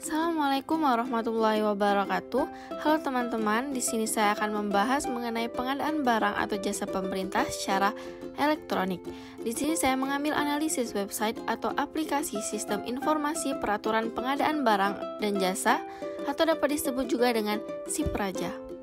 Assalamualaikum warahmatullahi wabarakatuh. Halo teman-teman, di sini saya akan membahas mengenai pengadaan barang atau jasa pemerintah secara elektronik. Di sini saya mengambil analisis website atau aplikasi sistem informasi peraturan pengadaan barang dan jasa atau dapat disebut juga dengan SIPRAJA.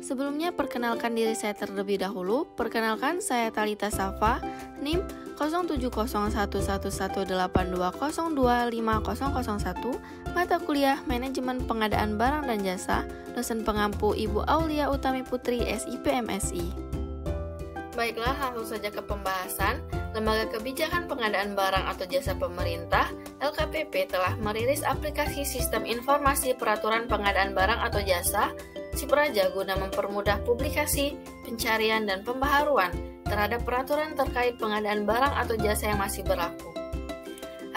Sebelumnya perkenalkan diri saya terlebih dahulu. Perkenalkan, saya Talita Safa, NIM 07011182025001, mata kuliah Manajemen Pengadaan Barang dan Jasa, dosen pengampu Ibu Aulia Utami Putri, SIP MSI. Baiklah, langsung saja ke pembahasan. Lembaga Kebijakan Pengadaan Barang atau Jasa Pemerintah, LKPP, telah merilis aplikasi Sistem Informasi Peraturan Pengadaan Barang atau Jasa, SIPRAJA, guna mempermudah publikasi, pencarian, dan pembaharuan terhadap peraturan terkait pengadaan barang atau jasa yang masih berlaku.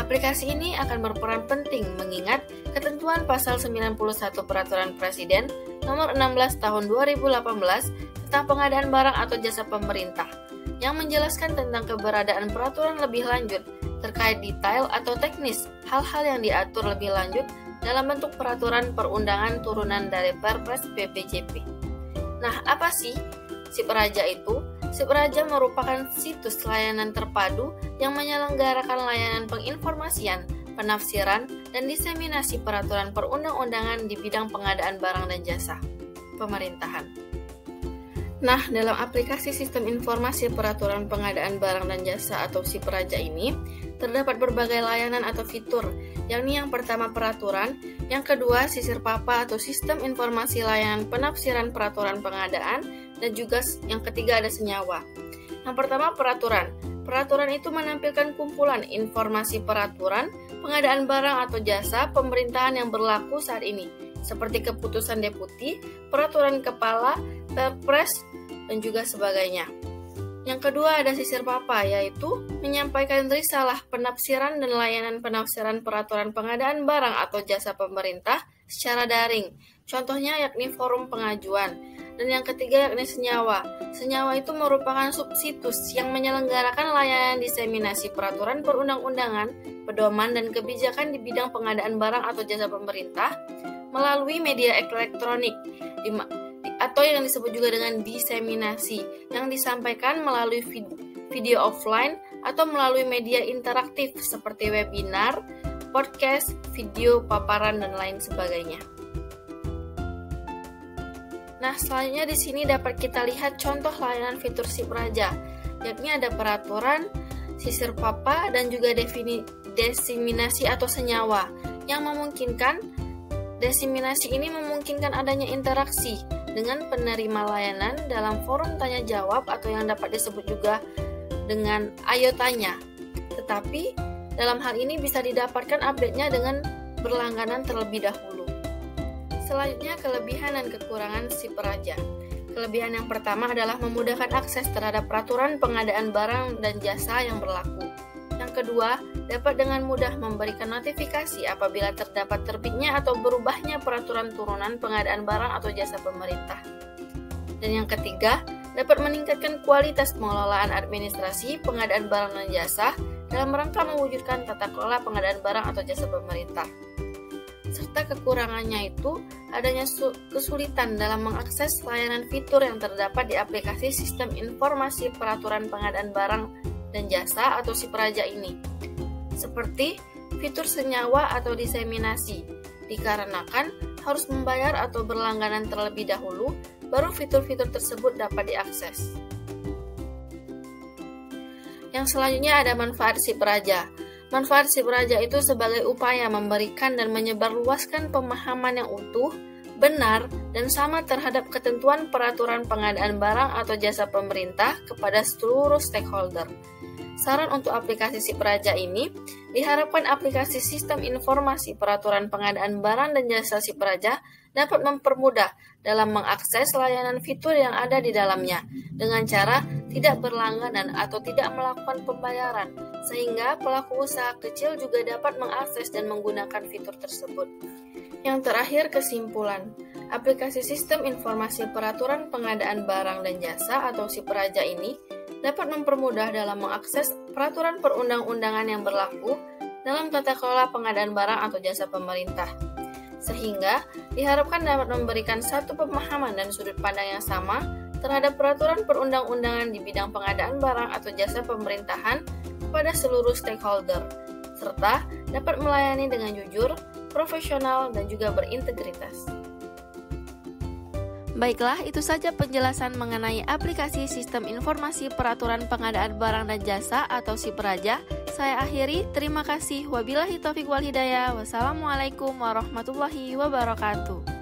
Aplikasi ini akan berperan penting mengingat ketentuan pasal 91 Peraturan Presiden Nomor 16 Tahun 2018 tentang pengadaan barang atau jasa pemerintah yang menjelaskan tentang keberadaan peraturan lebih lanjut terkait detail atau teknis hal-hal yang diatur lebih lanjut dalam bentuk peraturan perundangan turunan dari Perpres PPJP. Nah, apa sih SIPRAJA itu? SIPRAJA merupakan situs layanan terpadu yang menyelenggarakan layanan penginformasian, penafsiran, dan diseminasi peraturan perundang-undangan di bidang pengadaan barang dan jasa pemerintahan. Nah, dalam aplikasi Sistem Informasi Peraturan Pengadaan Barang dan Jasa atau SIPRAJA ini, terdapat berbagai layanan atau fitur, yakni yang pertama peraturan, yang kedua sisir papa atau Sistem Informasi Layanan Penafsiran Peraturan Pengadaan, dan juga yang ketiga ada senyawa. Yang pertama peraturan. Peraturan itu menampilkan kumpulan informasi peraturan pengadaan barang atau jasa pemerintahan yang berlaku saat ini, seperti keputusan deputi, peraturan kepala, perpres, dan juga sebagainya. Yang kedua ada sisir papa, yaitu menyampaikan risalah penafsiran dan layanan penafsiran peraturan pengadaan barang atau jasa pemerintah secara daring. Contohnya yakni forum pengajuan. Dan yang ketiga yakni senyawa. Senyawa itu merupakan subsitus yang menyelenggarakan layanan diseminasi peraturan perundang-undangan, pedoman dan kebijakan di bidang pengadaan barang atau jasa pemerintah melalui media elektronik atau yang disebut juga dengan diseminasi yang disampaikan melalui video offline atau melalui media interaktif seperti webinar, podcast, video, paparan, dan lain sebagainya. Nah, selanjutnya di sini dapat kita lihat contoh layanan fitur SIPRAJA, yakni ada peraturan, sisir papa, dan juga diseminasi atau senyawa, yang memungkinkan diseminasi ini memungkinkan adanya interaksi dengan penerima layanan dalam forum tanya jawab atau yang dapat disebut juga dengan Ayo Tanya. Tetapi dalam hal ini bisa didapatkan update-nya dengan berlangganan terlebih dahulu. Selanjutnya, kelebihan dan kekurangan SIPRAJA. Kelebihan yang pertama adalah memudahkan akses terhadap peraturan pengadaan barang dan jasa yang berlaku. Yang kedua, dapat dengan mudah memberikan notifikasi apabila terdapat terbitnya atau berubahnya peraturan turunan pengadaan barang atau jasa pemerintah. Dan yang ketiga, dapat meningkatkan kualitas pengelolaan administrasi pengadaan barang dan jasa dalam rangka mewujudkan tata kelola pengadaan barang atau jasa pemerintah. Serta kekurangannya itu adanya kesulitan dalam mengakses layanan fitur yang terdapat di aplikasi Sistem Informasi Peraturan Pengadaan Barang dan Jasa atau SIPRAJA ini, seperti fitur senyawa atau diseminasi, dikarenakan harus membayar atau berlangganan terlebih dahulu, baru fitur-fitur tersebut dapat diakses. Yang selanjutnya ada manfaat SIPRAJA. Manfaat SIPRAJA itu sebagai upaya memberikan dan menyebarluaskan pemahaman yang utuh, benar, dan sama terhadap ketentuan peraturan pengadaan barang atau jasa pemerintah kepada seluruh stakeholder. Saran untuk aplikasi SIPRAJA ini, diharapkan aplikasi Sistem Informasi Peraturan Pengadaan Barang dan Jasa SIPRAJA dapat mempermudah dalam mengakses layanan fitur yang ada di dalamnya dengan cara tidak berlangganan atau tidak melakukan pembayaran, sehingga pelaku usaha kecil juga dapat mengakses dan menggunakan fitur tersebut. Yang terakhir, kesimpulan. Aplikasi Sistem Informasi Peraturan Pengadaan Barang dan Jasa atau SIPRAJA ini dapat mempermudah dalam mengakses peraturan perundang-undangan yang berlaku dalam tata kelola pengadaan barang atau jasa pemerintah, sehingga diharapkan dapat memberikan satu pemahaman dan sudut pandang yang sama terhadap peraturan perundang-undangan di bidang pengadaan barang atau jasa pemerintahan kepada seluruh stakeholder, serta dapat melayani dengan jujur, profesional, dan juga berintegritas. Baiklah, itu saja penjelasan mengenai aplikasi Sistem Informasi Peraturan Pengadaan Barang dan Jasa atau SIPRAJA. Saya akhiri, terima kasih. Wabillahi taufiq wal hidayah. Wassalamualaikum warahmatullahi wabarakatuh.